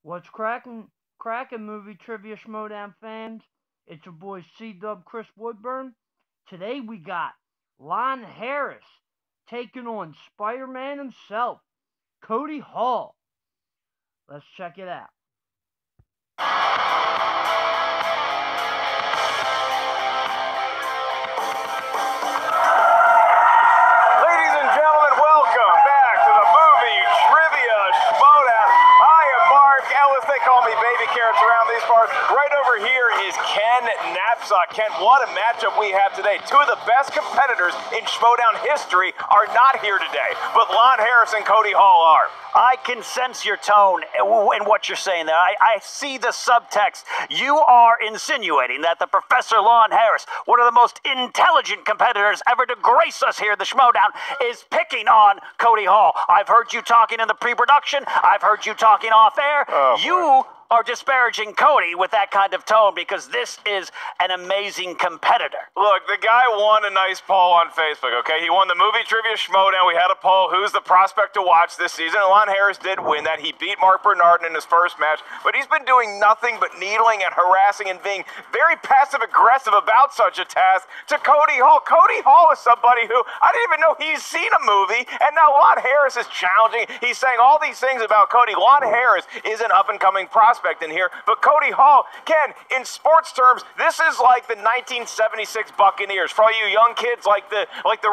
What's cracking movie trivia Schmoedown fans? It's your boy C-Dub Chris Woodburn. Today we got Lon Harris taking on Spider-Man himself, Cody Hall. Let's check it out. Ladies and gentlemen, welcome back to the movie trivia Schmoedown. I am Mark Ellis. They call me Baby Carrots around these parts. Right over here is Ken Knapsack. Ken, what a matchup we have today. Two of the best competitors in Schmoedown history are not here today, but Lon Harris and Cody Hall are. I can sense your tone in what you're saying there. I see the subtext. You are insinuating that the Professor Lon Harris, one of the most intelligent competitors ever to grace us here at the Schmoedown, is picking on Cody Hall. I've heard you talking in the pre-production. I've heard you talking off air. You are disparaging Cody with that kind of tone because this is an amazing competitor. Look, the guy won a nice poll on Facebook, okay? He won the movie trivia Schmoedown. We had a poll, who's the prospect to watch this season? And Lon Harris did win that. He beat Mark Bernardin in his first match, but he's been doing nothing but needling and harassing and being very passive-aggressive about such a task to Cody Hall. Cody Hall is somebody who, I didn't even know he's seen a movie, and now Lon Harris is challenging. He's saying all these things about Cody. Lon Harris is an up-and-coming prospect in here, but Cody Hall, Ken, in sports terms, this is like the 1976 Buccaneers. For all you young kids, like the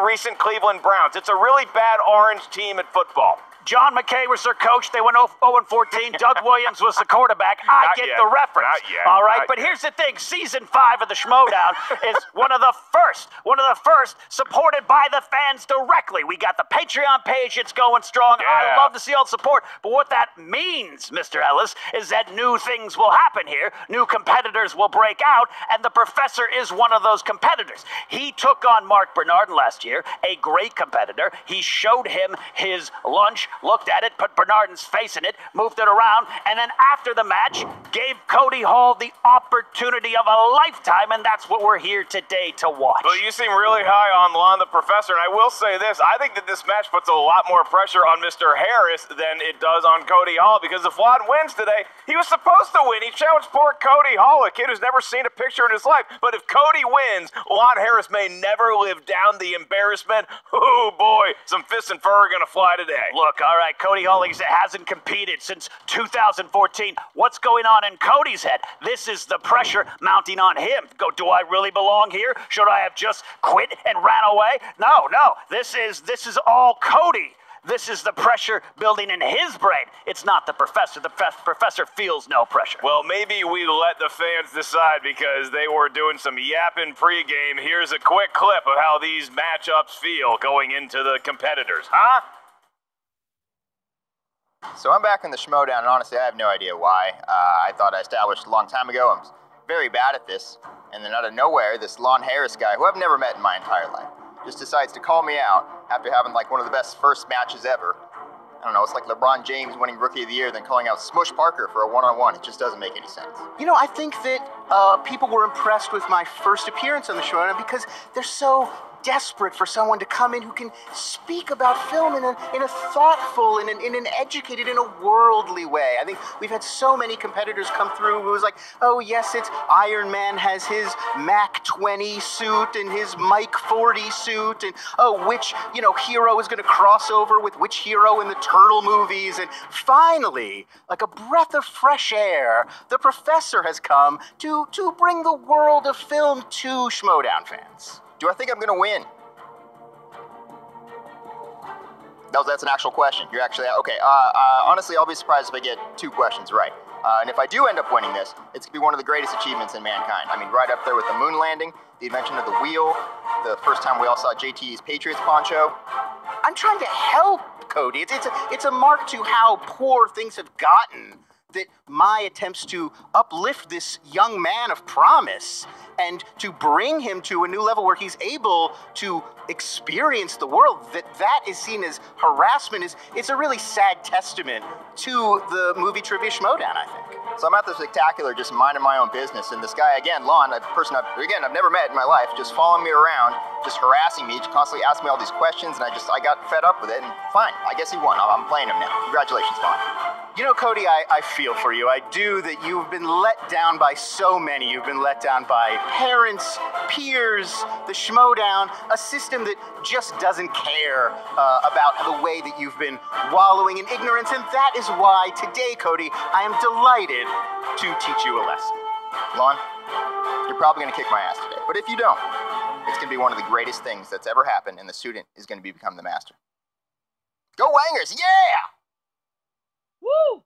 recent Cleveland Browns. It's a really bad orange team at football. John McKay was their coach. They went 0-14. Doug Williams was the quarterback. I get the reference. Not yet. All right, but here's the thing. Season 5 of the Schmoedown is one of the first supported by the fans directly. We got the Patreon page. It's going strong. Yeah. I love to see all the support. But what that means, Mr. Ellis, is that new things will happen here. New competitors will break out, and the Professor is one of those competitors. He took on Mark Bernardin last year, a great competitor. He showed him his lunch, looked at it, put Bernardin's face in it, moved it around, and then after the match, gave Cody Hall the opportunity of a lifetime, and that's what we're here today to watch. Well, you seem really high on Lon the Professor, and I will say this. I think that this match puts a lot more pressure on Mr. Harris than it does on Cody Hall, because if Lon wins today, he was supposed to win. He challenged poor Cody Hall, a kid who's never seen a picture in his life. But if Cody wins, Lon Harris may never live down the embarrassment. Oh, boy, some fists and fur are going to fly today. Look, all right, Cody Hall hasn't competed since 2014. What's going on in Cody's head? This is the pressure mounting on him. Do I really belong here? Should I have just quit and ran away? No. This is all Cody. This is the pressure building in his brain. It's not the Professor. The Professor feels no pressure. Well, maybe we let the fans decide because they were doing some yapping pregame. Here's a quick clip of how these matchups feel going into the competitors. Huh? So I'm back in the Schmoedown, and honestly, I have no idea why. I thought I established a long time ago I'm very bad at this, and then out of nowhere, this Lon Harris guy, who I've never met in my entire life, just decides to call me out after having like one of the best first matches ever. I don't know, it's like LeBron James winning Rookie of the Year, then calling out Smush Parker for a one-on-one. It just doesn't make any sense. You know, I think that people were impressed with my first appearance on the show because they're so desperate for someone to come in who can speak about film in a thoughtful, in an educated, in a worldly way. I think we've had so many competitors come through who was like, oh yes, it's Iron Man has his Mac 20 suit and his Mike 40 suit, and oh, which, hero is going to cross over with which hero in the Turtle movies, and finally, like a breath of fresh air, the Professor has come to bring the world of film to Schmoedown fans. Do I think I'm going to win? That's an actual question. You're actually, okay. Honestly, I'll be surprised if I get 2 questions right. And if I do end up winning this, it's going to be one of the greatest achievements in mankind. I mean, right up there with the moon landing, the invention of the wheel, the first time we all saw JT's Patriots poncho. I'm trying to help, Cody. It's a mark to how poor things have gotten that my attempts to uplift this young man of promise and to bring him to a new level where he's able to experience the world, that is seen as harassment. It's a really sad testament to the movie trivia Schmoedown, I think. So I'm at the Spectacular just minding my own business, and this guy, again, Lon, a person I've never met in my life, just following me around, just harassing me, just constantly asking me all these questions, and I got fed up with it, and fine, I guess he won. I'm playing him now. Congratulations, Lon. You know, Cody, I feel for you. I do that you've been let down by so many. You've been let down by parents, peers, the Schmoedown, a system that just doesn't care about the way that you've been wallowing in ignorance. And that is why today, Cody, I am delighted to teach you a lesson. Lon, you're probably going to kick my ass today. But if you don't, it's going to be one of the greatest things that's ever happened, and the student is going to become the master. Go Wangers, yeah! Woo!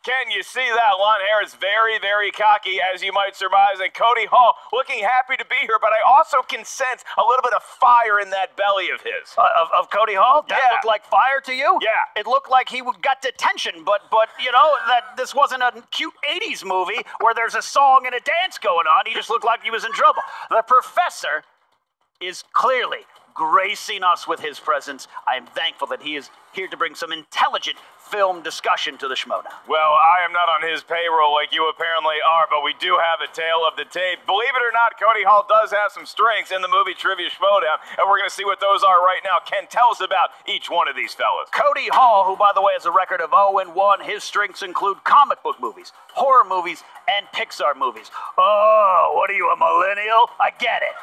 Ken, you see that? Lon Harris very, very cocky, as you might surmise, and Cody Hall looking happy to be here, but I also can sense a little bit of fire in that belly of his. Of Cody Hall? That Yeah. looked like fire to you? Yeah. It looked like he got detention, but you know, that this wasn't a cute 80s movie where there's a song and a dance going on. He just looked like he was in trouble. The professor is clearly gracing us with his presence. I am thankful that he is here to bring some intelligent film discussion to the Schmoedown. Well, I am not on his payroll like you apparently are, but we do have a tale of the tape. Believe it or not, Cody Hall does have some strengths in the movie Trivia Schmoedown, and we're going to see what those are right now. Ken, tell us about each one of these fellas. Cody Hall, who, by the way, has a record of 0-1, his strengths include comic book movies, horror movies, and Pixar movies. Oh, what are you, a millennial? I get it.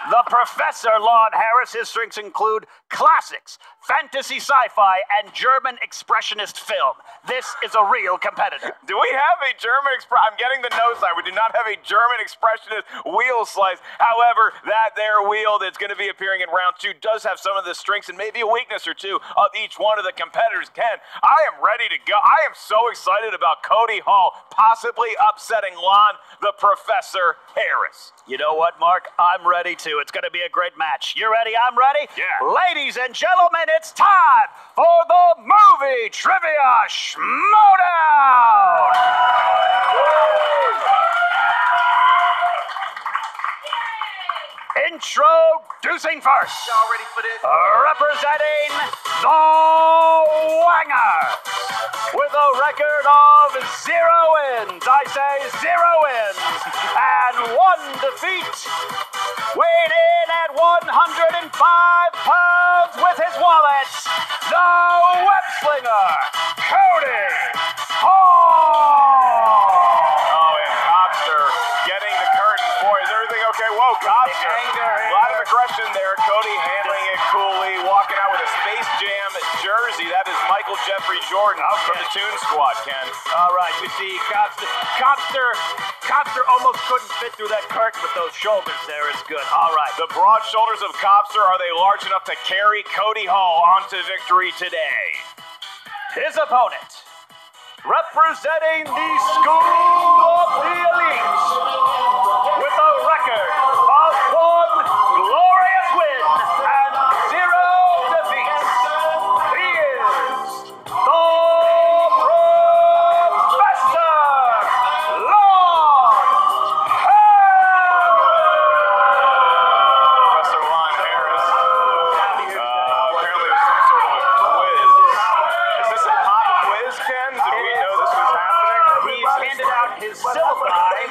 The Professor, Lon Harris, his strengths include classics, fantasy sci-fi, and German expressionist film. This is a real competitor. Do we have a German I'm getting the no side. We do not have a German expressionist wheel slice. However, that there wheel that's going to be appearing in round 2 does have some of the strengths and maybe a weakness or two of each one of the competitors. Ken, I am ready to go. I am so excited about Cody Hall possibly upsetting Lon the Professor Harris. You know what, Mark? I'm ready too. It's going to be a great match. You ready? I'm ready? Yeah. Ladies and gentlemen, it's time for the Movie Trivia Schmoedown! Introducing first, Y'all ready for this? representing the Wangers, with a record of 0 wins. I say 0 wins and 1 defeat. Weighed in at 105 pounds with his wallet, the web slinger, Cody Hall. Oh, and Cobster getting the curtain for. Is everything okay? Whoa, Cobster. A lot of aggression there. Cody handling it coolly, walking out with a Space Jam jersey. That is Michael Jeffrey Jordan from the Toon Squad, Ken. All right, you see, Cobster almost couldn't fit through that curtain with those shoulders there. It's good. All right. The broad shoulders of Cobster, are they large enough to carry Cody Hall onto victory today? His opponent, representing the School of the Elite, with a record of 1 glorious win and 0 defeats, he is the Professor Lon Harris. Professor Lon Harris. Apparently there's some sort of a quiz. Is this a pop quiz, Ken? Did we know this was happening? He's handed out his syllabi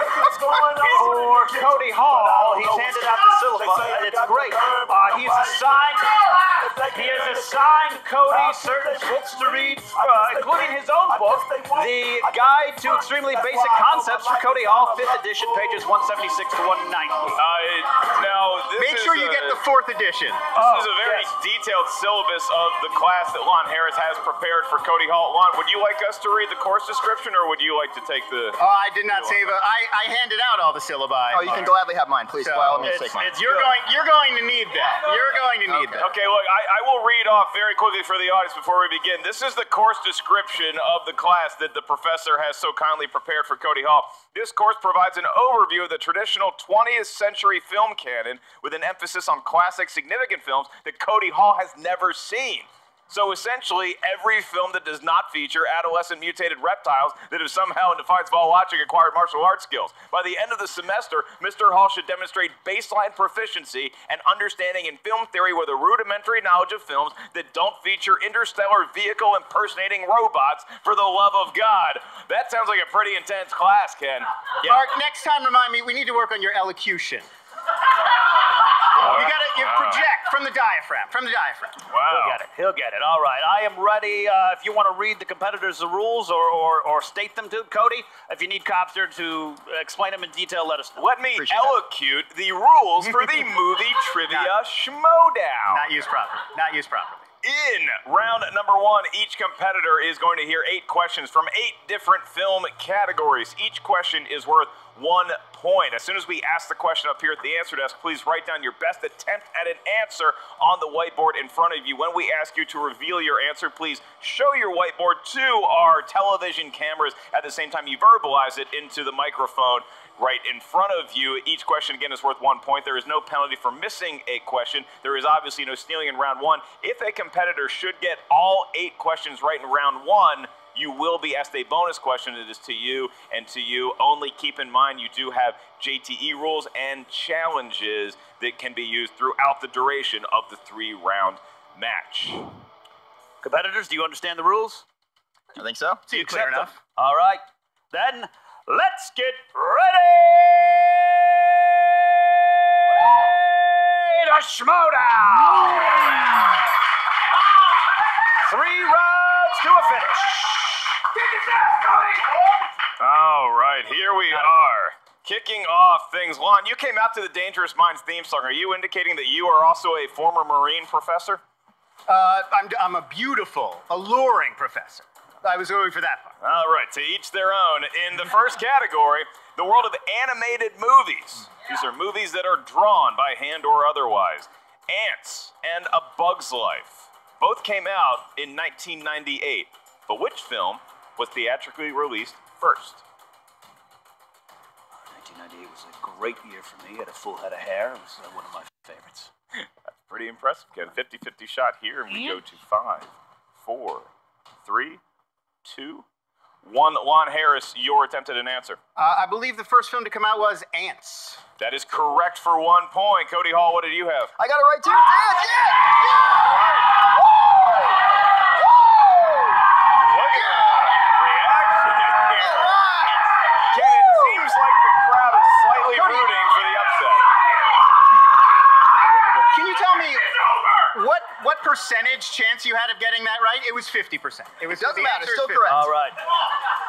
for Cody Hall. He's handed out the syllabi, and it's great. He has assigned Cody certain books to read, including his own book, The Guide to Extremely Basic Concepts for Cody Hall, 5th edition, pages 176 to 190. Now, this Make sure you get the 4th edition. This is a very detailed syllabus of the class that Lon Harris has prepared for Cody Hall. Lon, would you like us to read the course description, or would you like to take the... Oh, I did not save I handed out all the syllabi. Oh, you can gladly have mine. Please, by all means, take mine. You're going to need that. You're going to need that. Okay, look, I will read off very quickly for the audience before we begin. This is the course description of the class that the professor has so kindly prepared for Cody Hall. This course provides an overview of the traditional 20th century film canon with an emphasis on classic, significant films that Cody Hall has never seen. So essentially, every film that does not feature adolescent mutated reptiles that have somehow, in defiance of all logic, acquired martial arts skills. By the end of the semester, Mr. Hall should demonstrate baseline proficiency and understanding in film theory with a rudimentary knowledge of films that don't feature interstellar vehicle impersonating robots, for the love of God. That sounds like a pretty intense class, Ken. Mark, next time remind me, we need to work on your elocution. You gotta project from the diaphragm. From the diaphragm. Wow. He'll get it. He'll get it. All right. I am ready. If you want to read the competitors the rules or state them to Cody, if you need Copster to explain them in detail, let us know. Let me elocute the rules for the movie trivia Schmoedown. Not used properly. Not used properly. In round number 1, each competitor is going to hear 8 questions from 8 different film categories. Each question is worth 1 point. As soon as we ask the question up here at the answer desk, please write down your best attempt at an answer on the whiteboard in front of you. When we ask you to reveal your answer, please show your whiteboard to our television cameras. At the same time, you verbalize it into the microphone right in front of you. Each question, again, is worth 1 point. There is no penalty for missing a question. There is obviously no stealing in round 1. If a competitor should get all 8 questions right in round 1, you will be asked a bonus question. It is to you and to you only. Keep in mind, you do have JTE rules and challenges that can be used throughout the duration of the 3-round match. Competitors, do you understand the rules? I think so. Do you clear accept them? enough. All right. Then let's get ready to Schmoedown! 3 rounds to a finish. All right, here we are. Kicking off things. Lon, you came out to the Dangerous Minds theme song. Are you indicating that you are also a former Marine professor? I'm a beautiful, alluring professor. I was going for that part. All right, to each their own. In the first category, the world of animated movies. These are movies that are drawn by hand or otherwise. Ants and A Bug's Life. Both came out in 1998. But which film was theatrically released first? 1998 was a great year for me. I had a full head of hair. It was one of my favorites. That's pretty impressive, Ken. 50-50 shot here, and we go to 5, 4, 3, 2, 1. Lon Harris, your attempt at an answer. I believe the first film to come out was Ants. That is correct for 1 point. Cody Hall, what did you have? I got it right too. Ants, Look at that reaction here. Ken, it seems like the crowd is slightly rooting for the upset. Can you tell me what percentage chance you had of getting that right? It was 50%. It doesn't matter. answer is Still 50. correct. All right.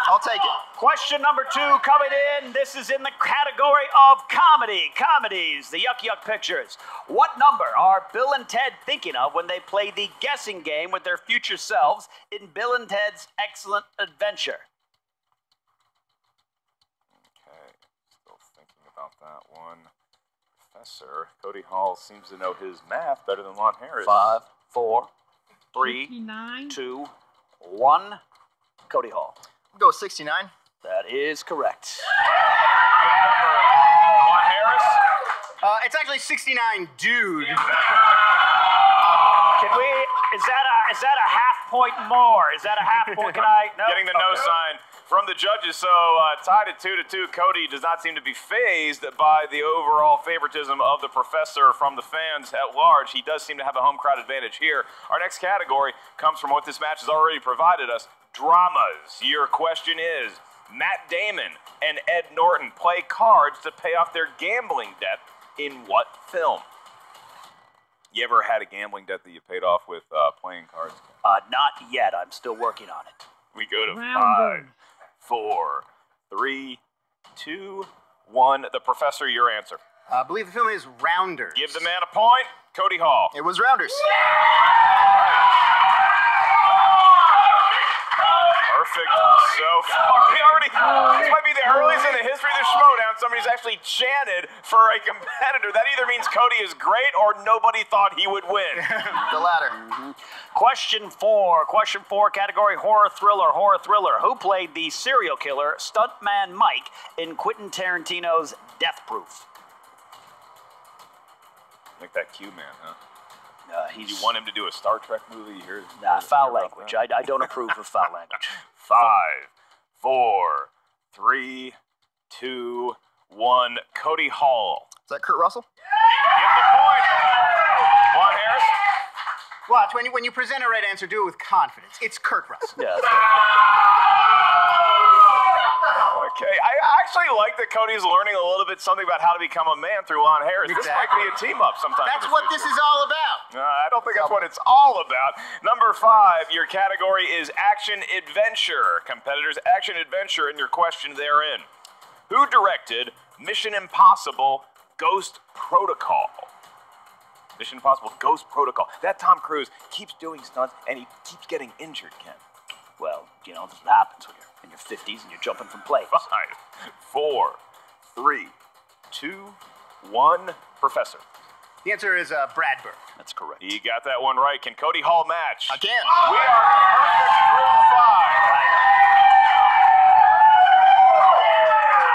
I'll take it. Question number 2 coming in. This is in the category of comedy. Comedies, the Yuck Yuck Pictures. What number are Bill and Ted thinking of when they play the guessing game with their future selves in Bill and Ted's Excellent Adventure? Okay, still thinking about that one. Professor Cody Hall seems to know his math better than Lon Harris. 5, 4, 3, 59. 2, 1. Cody Hall. We'll go with 69. That is correct. Lon Harris? It's actually 69, dude. Can we? Is that a half point more? Is that a half point? Can I? No? Getting the no sign from the judges. So tied at 2-2. Cody does not seem to be fazed by the overall favoritism of the professor from the fans at large. He does seem to have a home crowd advantage here. Our next category comes from what this match has already provided us. Dramas. Your question is, Matt Damon and Ed Norton play cards to pay off their gambling debt in what film? You ever had a gambling debt that you paid off with playing cards? Not yet. I'm still working on it. We go to Rounders. 5, 4, 3, 2, 1. The professor, your answer. I believe the film is Rounders. Give the man a point. Cody Hall. It was Rounders. Perfect so far. This might be the earliest in the history of the Schmoedown somebody's actually chanted for a competitor. That either means Cody is great or nobody thought he would win. The latter. Question 4. Question 4, category horror thriller. Horror thriller. Who played the serial killer Stuntman Mike in Quentin Tarantino's Death Proof? Like that Q man, huh? He's You want him to do a Star Trek movie? foul language. I don't approve of foul language. 5, 4, 3, 2, 1. Cody Hall. Is that Kurt Russell? Give the point. Lon Harris. Watch, when you present a right answer, do it with confidence. It's Kurt Russell. Yeah. That's right. Okay, I actually like that Cody's learning a little bit something about how to become a man through Lon Harris. This might be a team-up sometime. That's what this is all about. I don't think that's what it's all about. Number 5, your category is action-adventure. Competitors, action-adventure, and your question therein. Who directed Mission Impossible Ghost Protocol? Mission Impossible Ghost Protocol. That Tom Cruise keeps doing stunts, and he keeps getting injured, Ken. Well, you know, this is what happens when you're in your 50s and you're jumping from planes. 5, 4, 3, 2, 1. Professor. The answer is Brad Bird. That's correct. You got that one right. Can Cody Hall match? Again. We are perfect through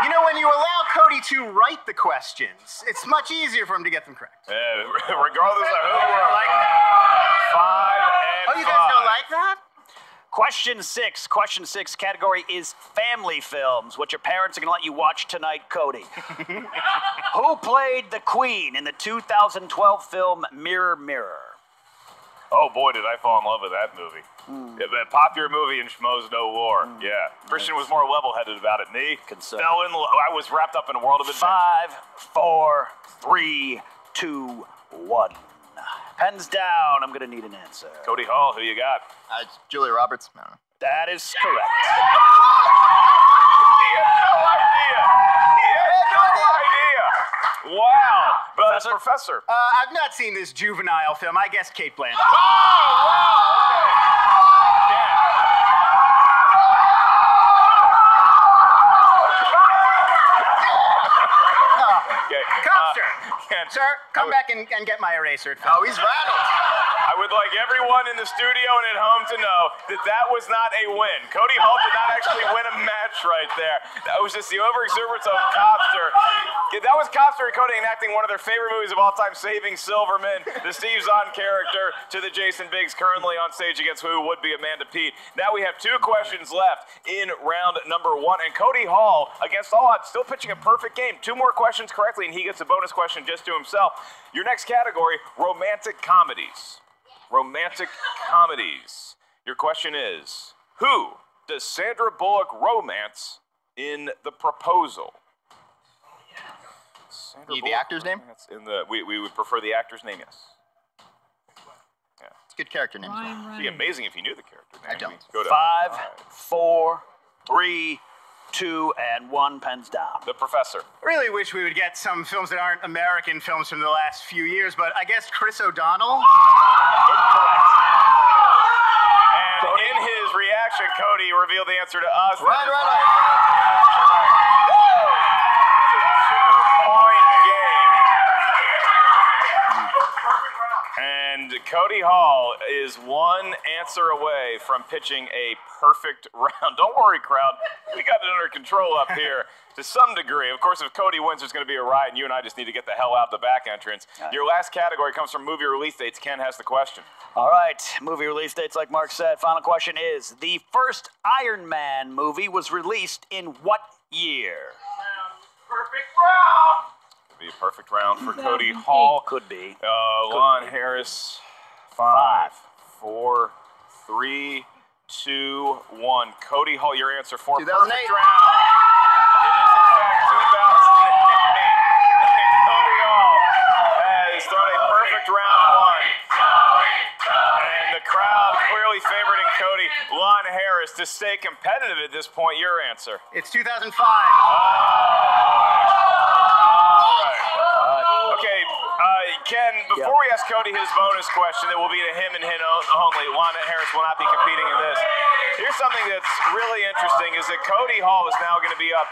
5. You know, when you allow Cody to write the questions, it's much easier for him to get them correct. Regardless of who we're like, 5 and 5. Oh, you guys don't like that? Question 6. Question 6 category is family films. What your parents are going to let you watch tonight, Cody. Who played the Queen in the 2012 film Mirror, Mirror? Oh boy, did I fall in love with that movie. Yeah, that popular movie in Schmoedown War. Yeah. Christian was more level-headed about it. Me, fell in love. I was wrapped up in a world of adventure. 5, 4, 3, 2, 1. Pens down. I'm going to need an answer. Cody Hall, who you got? It's Julia Roberts. I don't know. That is correct. He had no idea. He had no idea. Wow. But Professor. I've not seen this juvenile film. I guess Kate Blanchett. Oh, wow. Okay. Okay. Copster. Ken, Sir, come back and get my eraser. Oh, he's rattled. I would like everyone in the studio and at home to know that that was not a win. Cody Hall did not actually win a match right there. That was just the overexuberance of Copster. That was Copster and Cody enacting one of their favorite movies of all time, Saving Silverman, the Steve Zahn character to the Jason Biggs, currently on stage against who would be Amanda Pete. Now we have 2 questions left in round number 1, and Cody Hall, against all odds, still pitching a perfect game. 2 more questions correctly, and he gets a bonus question just to himself. Your next category, romantic comedies. Romantic comedies. Your question is, who does Sandra Bullock romance in The Proposal? Need the actor's name? We would prefer the actor's name, yes. Yeah. It's a good character name. It'd be amazing if you knew the character name. I don't. Go to 5, 4, 3, 2, and 1. Pens down. The Professor. I really wish we would get some films that aren't American films from the last few years, but I guess Chris O'Donnell? Incorrect. And in his reaction, Cody revealed the answer to us. Right. It's a 2-point game. And Cody Hall is 1 answer away from pitching a perfect round. Don't worry, crowd. We got it under control up here to some degree. Of course, if Cody wins, there's going to be a riot, and you and I just need to get the hell out the back entrance. Your last category comes from movie release dates. Ken has the question. All right, movie release dates, like Mark said. Final question is, the first Iron Man movie was released in what year? Perfect round. Could be a perfect round for Cody Hall. Could be. Lon Harris. 5, 4, 3, 2, 1. Cody Hall, your answer for 2008. perfect round. It is in fact 2008. Cody Hall has thrown a perfect round 1. And the crowd clearly favoring Cody. Lon Harris, to stay competitive at this point, your answer. It's 2005. Okay, Ken, before we ask Cody his bonus question that will be to him and him only, Lon Harris will not be competing in this. Here's something that's really interesting is that Cody Hall is now going to be up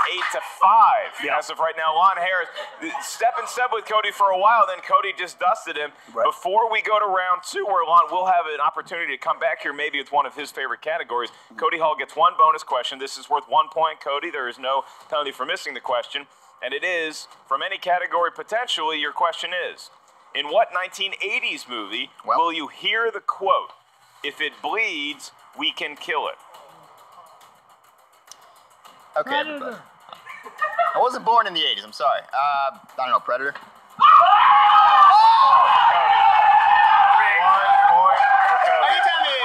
8-5 as of right now. Lon Harris, step with Cody for a while, then Cody just dusted him. Right. Before we go to round 2, where Lon will have an opportunity to come back here maybe with one of his favorite categories, Cody Hall gets 1 bonus question. This is worth 1 point, Cody. There is no penalty for missing the question. And it is, from any category potentially, your question is, in what 1980s movie will you hear the quote, "If it bleeds, we can kill it"? Okay, everybody. I wasn't born in the 80s, I'm sorry. I don't know, Predator? Cody. 1 point for Cody. Are you telling me?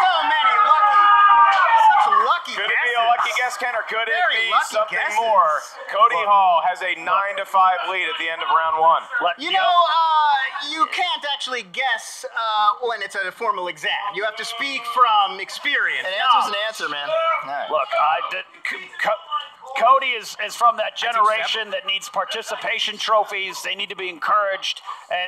So many lucky, such lucky Could it be a guesses. Ken, or could it Very be lucky something guesses. more? Cody Hall has a 9-5 lead at the end of round one. You know, you can't actually guess when it's a formal exam. You have to speak from experience. An answer's an answer, man. All right. Look, Cody is from that generation that needs participation trophies. They need to be encouraged,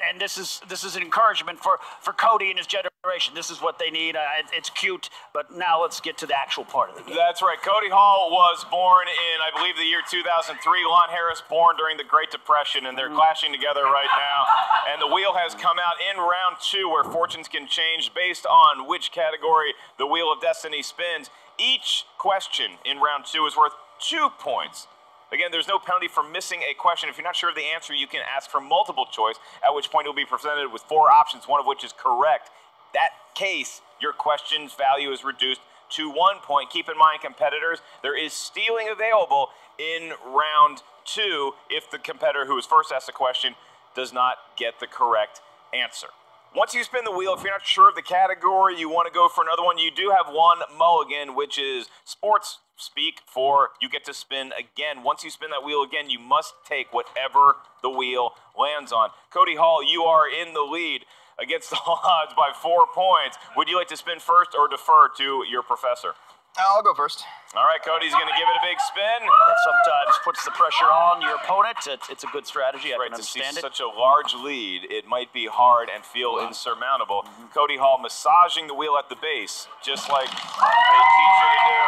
and this is an encouragement for Cody and his generation. This is what they need. It's cute, but now let's get to the actual part of the game. That's right. Cody Hall was born in, I believe, the year 2003. Lon Harris born during the Great Depression, and they're clashing together right now. And the wheel has come out in round two, where fortunes can change based on which category the Wheel of Destiny spins. Each question in round two is worth 2 points. Again, there's no penalty for missing a question. If you're not sure of the answer, you can ask for multiple choice, at which point you'll be presented with 4 options, one of which is correct. That case, your question's value is reduced to 1 point. Keep in mind, competitors, there is stealing available in round two if the competitor who was first asked the question does not get the correct answer. Once you spin the wheel, if you're not sure of the category, you want to go for another one, you do have one mulligan, which is sports speak for you get to spin again. Once you spin that wheel again, you must take whatever the wheel lands on. Cody Hall, you are in the lead against all odds by 4 points. Would you like to spin first or defer to your professor? I'll go first. All right, Cody's going to give it a big spin. That sometimes puts the pressure on your opponent. It's a good strategy. I can To see understand it. such a large lead, it might be hard and feel insurmountable. Cody Hall massaging the wheel at the base, just like they teach you to do.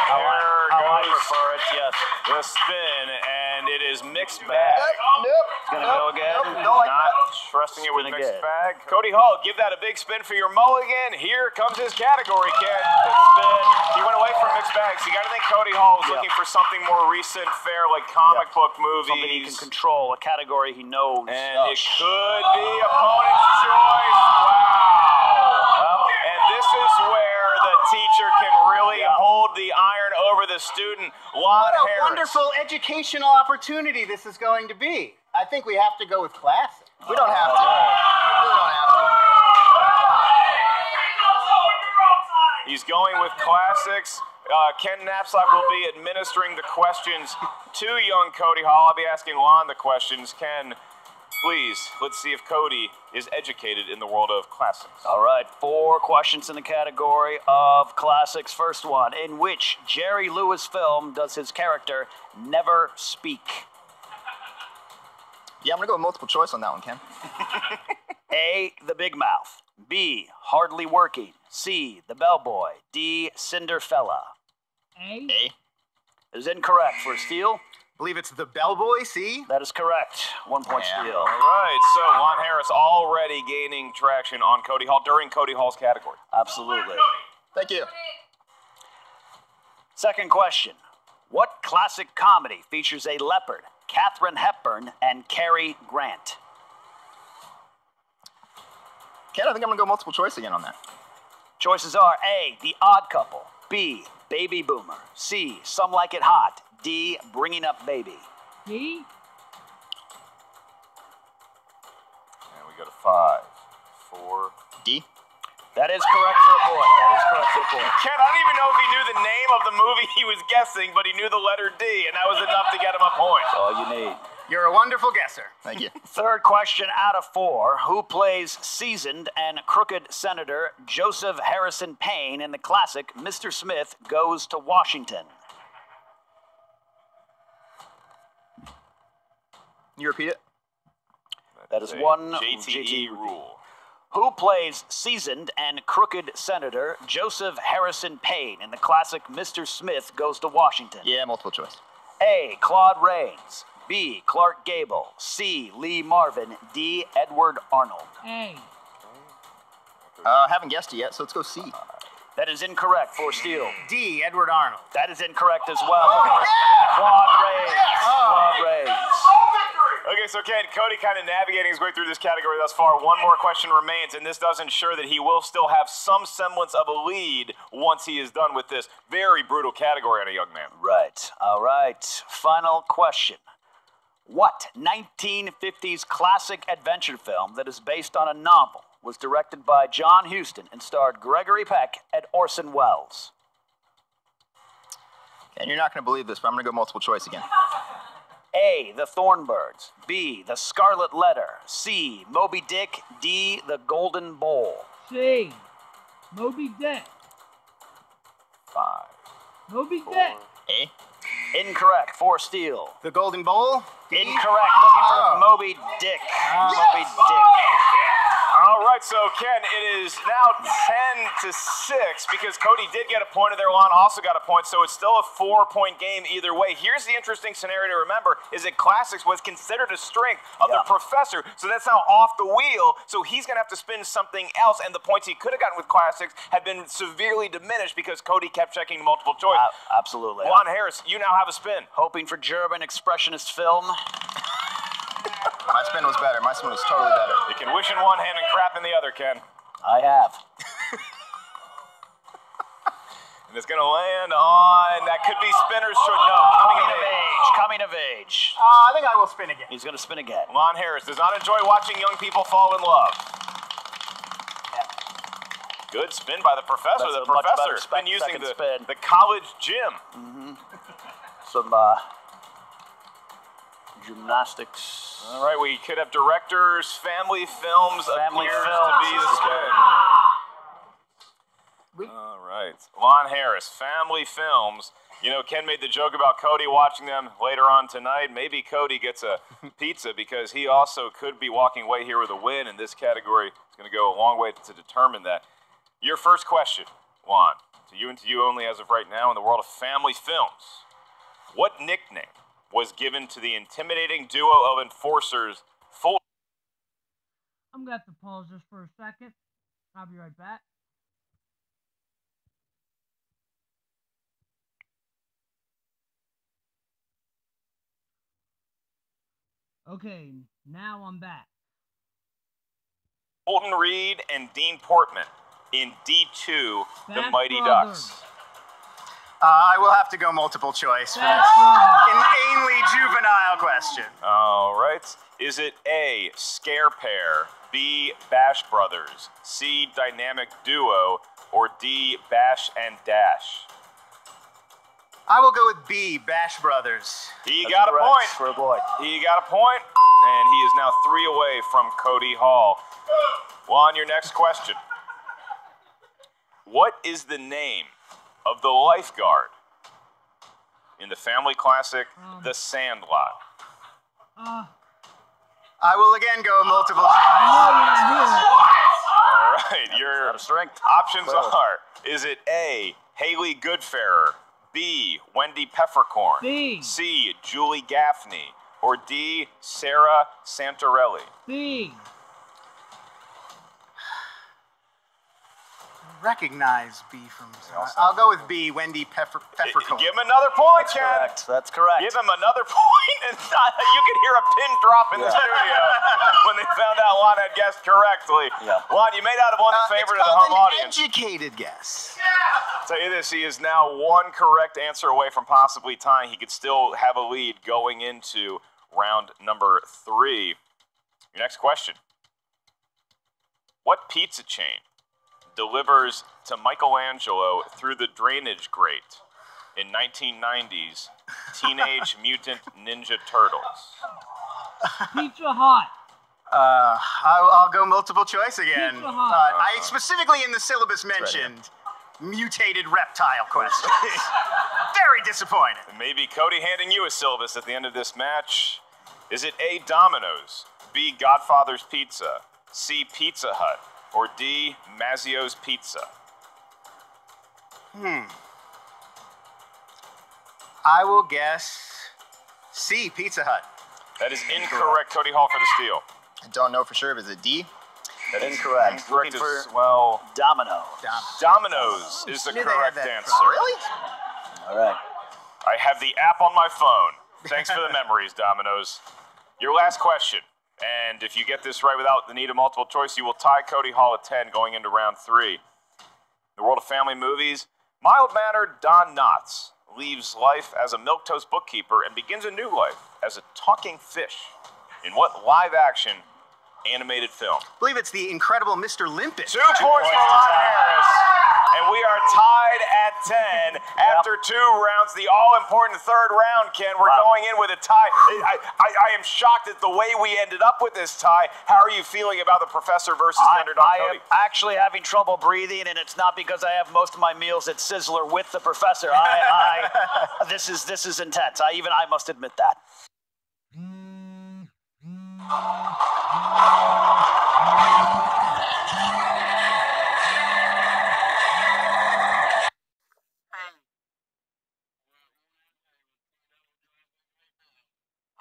How I There goes prefer it, yes. the spin, and it is mixed bag. It's going to go again. Not trusting it with Spin mixed again. bag. Cody Hall, give that a big spin for your mulligan. Here comes his category, Ken. The spin. He went away from mixed bags. You got to think Cody Hall was looking for something more recent, fair, like comic book movies. Something he can control, a category he knows. And it could be opponent's choice. Wow. And this is where the teacher can really hold the iron over the student. Lon What a Harris. wonderful educational opportunity this is going to be. I think we have to go with classic. We don't have to. We really don't have to. He's going with classics. Ken Knapsack will be administering the questions to young Cody Hall. I'll be asking Lon the questions. Ken, please, let's see if Cody is educated in the world of classics. All right, 4 questions in the category of classics. First one, in which Jerry Lewis film does his character never speak? Yeah, I'm going to go with multiple choice on that one, Ken. A, The Big Mouth. B, Hardly Working. C, The Bellboy. D, Cinderfella. A. Is incorrect for steal. Believe it's the bellboy, see? That is correct. 1 point steal. All right, so Lon Harris already gaining traction on Cody Hall during Cody Hall's category. Absolutely. Thank you. Second question. What classic comedy features a leopard, Katharine Hepburn, and Cary Grant? Ken, I think I'm going to go multiple choice again on that. Choices are A, The Odd Couple. B, Baby Boomer. C, Some Like It Hot. D, Bringing Up Baby. D? And we go to 5, 4. D. That is correct for a point. That is correct for a point. Ken, I don't even know if he knew the name of the movie he was guessing, but he knew the letter D, and that was enough to get him a point. All you need. You're a wonderful guesser. Thank you. Third question out of 4. Who plays seasoned and crooked Senator Joseph Harrison Payne in the classic Mr. Smith Goes to Washington? Can you repeat it? That is a one JTE rule. Who plays seasoned and crooked Senator Joseph Harrison Payne in the classic Mr. Smith Goes to Washington? Yeah, multiple choice. A, Claude Rains. B, Clark Gable. C, Lee Marvin. D, Edward Arnold. A. Haven't guessed it yet, so let's go C. That is incorrect for steal. D, Edward Arnold. That is incorrect as well. Claude Rains. Claude Rains. Okay, so Ken, Cody kind of navigating his way through this category thus far. One more question remains, and this does ensure that he will still have some semblance of a lead once he is done with this very brutal category on a young man. Right. All right. Final question. What 1950s classic adventure film that is based on a novel was directed by John Huston and starred Gregory Peck and Orson Welles? And you're not going to believe this, but I'm going to go multiple choice again. A, the Thornbirds. B, the Scarlet Letter. C, Moby Dick. D, the Golden Bowl. C. Moby Dick. 5. Moby Dick. A? Incorrect. 4 Steel. The Golden Bowl? Incorrect. Looking for Moby Dick. Moby Dick. All right, so Ken, it is now 10-6 because Cody did get a point, and their Lon also got a point, so it's still a 4-point game either way. Here's the interesting scenario to remember, is that Classics was considered a strength of the Professor, so that's now off the wheel, so he's going to have to spin something else, and the points he could have gotten with Classics had been severely diminished because Cody kept checking multiple choice. Absolutely. Lon Harris, you now have a spin. Hoping for German expressionist film. My spin was better. My spin was totally better. You can wish in one hand and crap in the other, Ken. I have. And it's going to land on, that could be spinner's choice. No, coming of age. Coming of age. I think I will spin again. He's going to spin again. Lon Harris does not enjoy watching young people fall in love. Good spin by the Professor. That's The a much Professor better has been using second spin. the college gym. Some gymnastics. All right, we could have directors, family films Family appears films to be the is spin. All right, Lon Harris, family films. You know, Ken made the joke about Cody watching them later on tonight. Maybe Cody gets a pizza because he also could be walking away here with a win, and this category is going to go a long way to determine that. Your first question, Lon, to you and to you only as of right now in the world of family films. What nickname was given to the intimidating duo of enforcers Full? I'm going to have to pause this for a second. I'll be right back. Okay, now I'm back. Fulton Reed and Dean Portman in D2, The Back Mighty Brothers. Ducks. I will have to go multiple choice for Back this Brothers. inanely juvenile question. All right. Is it A, Scare Pair, B, Bash Brothers, C, Dynamic Duo, or D, Bash and Dash? I will go with B, Bash Brothers. He That's got a correct point. for a boy. He got a point, and he is now 3 away from Cody Hall. On your next question. What is the name of the lifeguard in the family classic, The Sandlot? I will again go multiple choice. All right, your Out of strength. options Clearly. are, is it A, Haley Goodfarer, B, Wendy Peppercorn, B. C, Julie Gaffney, or D, Sarah Santorelli? B. Recognize B from. I'll go with B, Wendy Peppercorn. Give him another point, Ken. Correct. That's correct. Give him another point, and you could hear a pin drop in the studio when they found out Lon had guessed correctly. Yeah. Lon, you may not have won the favorite of the It's home called an audience. educated guess. I'll tell you this, he is now 1 correct answer away from possibly tying. He could still have a lead going into round number 3. Your next question. What pizza chain delivers to Michelangelo through the drainage grate in 1990's Teenage Mutant Ninja Turtles? Pizza Hut. I'll go multiple choice again. Pizza Hut. I specifically in the syllabus mentioned mutated reptile questions. Very disappointing. And maybe Cody handing you a syllabus at the end of this match. Is it A, Domino's, B, Godfather's Pizza, C, Pizza Hut, or D, Mazzio's Pizza? I will guess C, Pizza Hut. That is incorrect, Cody Hall, for the steal. I don't know for sure. Is it D? That is Incorrect. Incorrect Looking as for well. Domino. Domino's is the Knew they had correct that answer. problem. Really? All right. I have the app on my phone. Thanks for the memories, Domino's. Your last question. And if you get this right without the need of multiple choice, you will tie Cody Hall at 10 going into round 3. In the world of family movies, mild-mannered Don Knotts leaves life as a milquetoast bookkeeper and begins a new life as a talking fish. In what live-action animated film? I believe it's the incredible Mr. Limpet. 2 points for Lon Harris. And we are tied at 10 after 2 rounds. The all-important third round, Ken. We're going in with a tie. I am shocked at the way we ended up with this tie. How are you feeling about the Professor versus the underdog Cody? I am actually having trouble breathing, and it's not because I have most of my meals at Sizzler with the Professor. This is intense. I must admit that.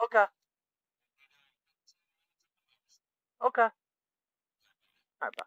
Okay. Okay. All right, bye.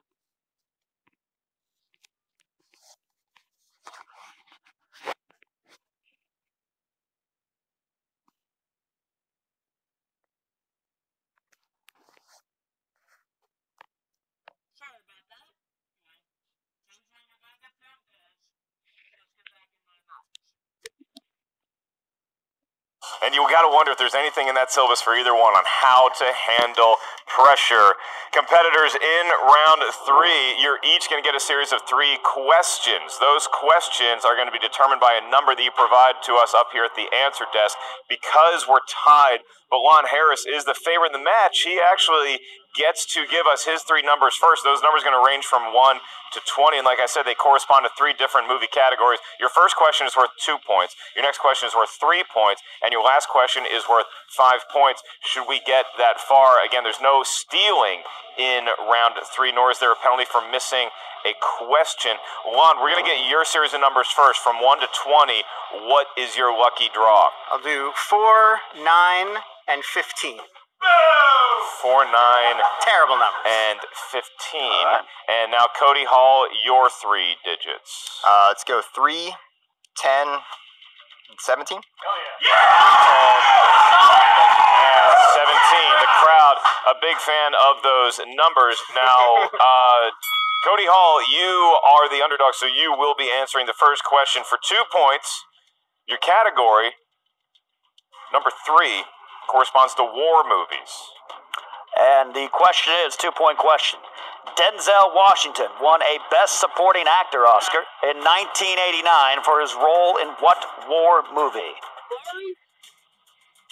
And you got to wonder if there's anything in that syllabus for either one on how to handle pressure. Competitors in round 3, you're each going to get a series of 3 questions. Those questions are going to be determined by a number that you provide to us up here at the answer desk. Because we're tied, but Lon Harris is the favorite in the match, he actually gets to give us his 3 numbers first. Those numbers are going to range from 1 to 20, and like I said, they correspond to 3 different movie categories. Your first question is worth 2 points, your next question is worth 3 points, and your last question is worth 5 points. Should we get that far, again, there's no stealing in round 3, nor is there a penalty for missing a question. Lon, we're going to get your series of numbers first, from 1 to 20. What is your lucky draw? I'll do 4, 9, and 15. 4, 9, Terrible numbers. and 15. Right. And now, Cody Hall, your 3 digits. Let's go 3, 10, 17. Oh, yeah. 17. The crowd, a big fan of those numbers. Now, Cody Hall, you are the underdog, so you will be answering the first question for 2 points. Your category, number 3, corresponds to war movies. And the question is, 2-point question. Denzel Washington won a Best Supporting Actor Oscar in 1989 for his role in what war movie?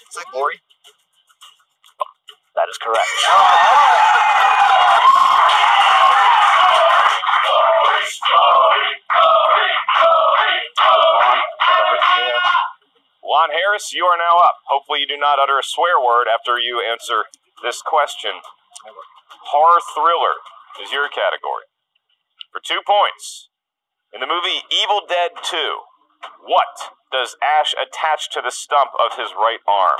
Is that Glory? That is correct. Lon Harris, you are now up. Hopefully you do not utter a swear word after you answer this question. Horror thriller is your category. For 2 points, in the movie Evil Dead 2, what does Ash attach to the stump of his right arm?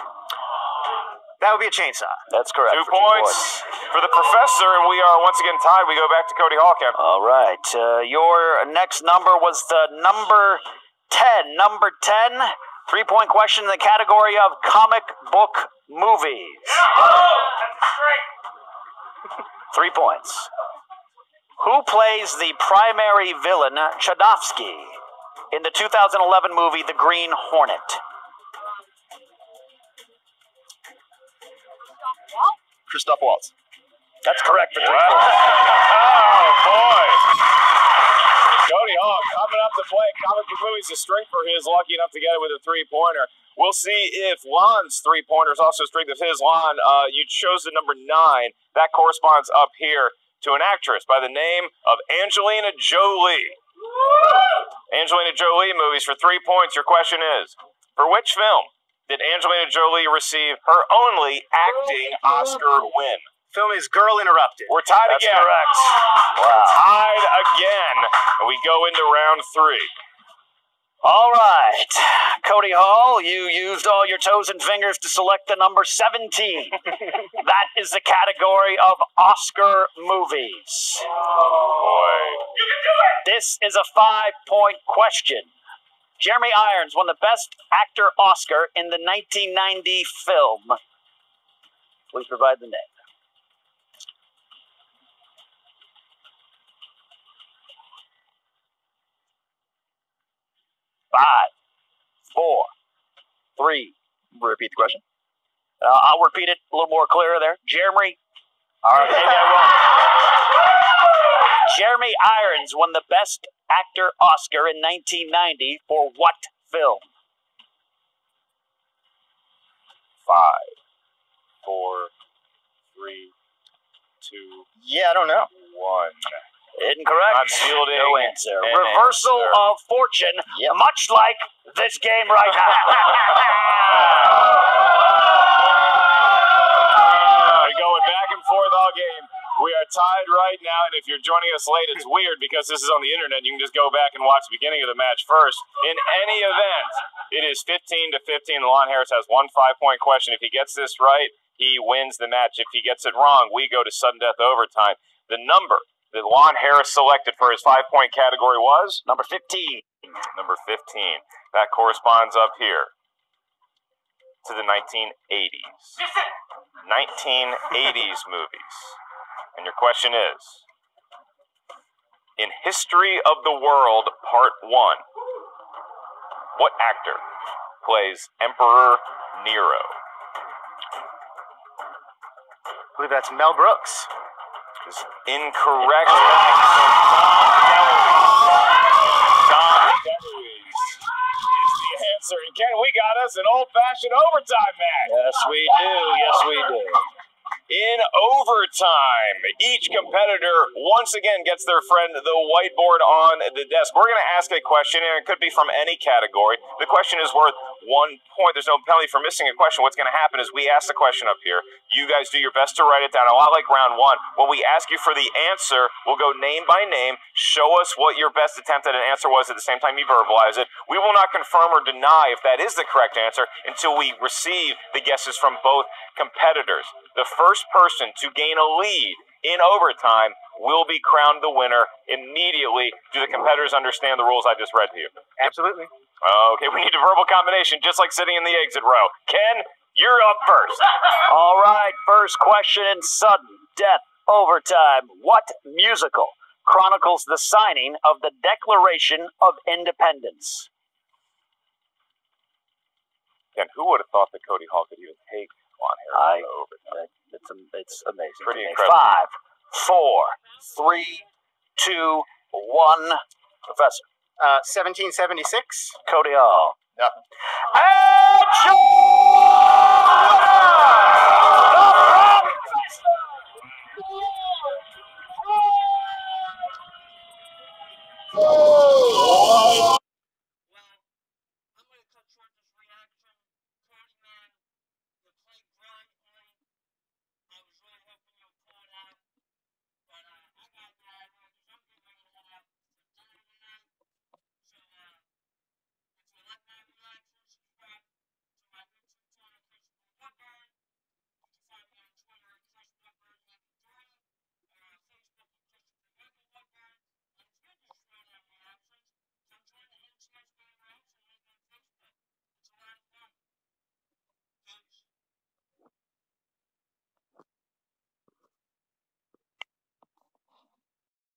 That would be a chainsaw. That's correct. 2 points for the Professor, and we are once again tied. We go back to Cody Hall, Ken. All right. Your next number was the number 10. Number 10, 3-point question in the category of comic book movies. 3 points. Who plays the primary villain, Chodovsky, in the 2011 movie The Green Hornet? Christoph Waltz. That's correct for 3 Wow. points. Oh, boy. Cody Hall coming up to play comic book movies. A strength for his, lucky enough to get it with a 3-pointer. We'll see if Lon's 3-pointer is also a strength of his. Lon, you chose the number 9. That corresponds up here to an actress by the name of Angelina Jolie. Angelina Jolie movies for 3 points. Your question is, for which film did Angelina Jolie receive her only acting Oscar win? Film is Girl Interrupted. We're tied That's again. correct. Wow. Tied again. And we go into round 3. All right. Cody Hall, you used all your toes and fingers to select the number 17. That is the category of Oscar movies. Boy. You can do it! This is a 5-point question. Jeremy Irons won the Best Actor Oscar in the 1990 film. Please provide the name. 5, 4, 3. Repeat the question. I'll repeat it a little more clearer there. Jeremy. All right, maybe I will. Jeremy Irons won the Best Actor Oscar in 1990 for what film? 5, 4, 3, 2. Yeah, I don't know. 1. Incorrect. Not fielding No answer. an Reversal answer. of fortune, Yep. much like this game right now. We're going back and forth all game. We are tied right now, and if you're joining us late, it's weird because this is on the internet. You can just go back and watch the beginning of the match first. In any event, it is 15-15. Lon Harris has one 5-point question. If he gets this right, he wins the match. If he gets it wrong, we go to sudden death overtime. The number that Lon Harris selected for his 5-point category was? Number 15. Number 15. That corresponds up here to the 1980s. 1980s movies. And your question is, in History of the World Part 1, what actor plays Emperor Nero? I believe that's Mel Brooks. Is incorrect. Don DeLuise is the answer. And Ken, we got us an old-fashioned overtime match. Yes, we do. Yes, we do. In overtime, each competitor once again gets their friend the whiteboard on the desk. We're going to ask a question, and it could be from any category. The question is worth 1 point. There's no penalty for missing a question. What's going to happen is we ask the question up here. You guys do your best to write it down, a lot like round 1. When we ask you for the answer, we'll go name by name, show us what your best attempt at an answer was at the same time you verbalize it. We will not confirm or deny if that is the correct answer until we receive the guesses from both competitors. The first person to gain a lead in overtime will be crowned the winner immediately. Do the competitors understand the rules I just read to you? Absolutely. Okay, we need a verbal combination, just like sitting in the exit row. Ken, you're up first. All right, first question in sudden death overtime. What musical chronicles the signing of the Declaration of Independence? Ken, who would have thought that Cody Hall could even take Lon Harris to overtime? It's amazing. Pretty incredible. 5, 4, 3, 2, 1. Professor. 1776. Cody Hall. Nothing. And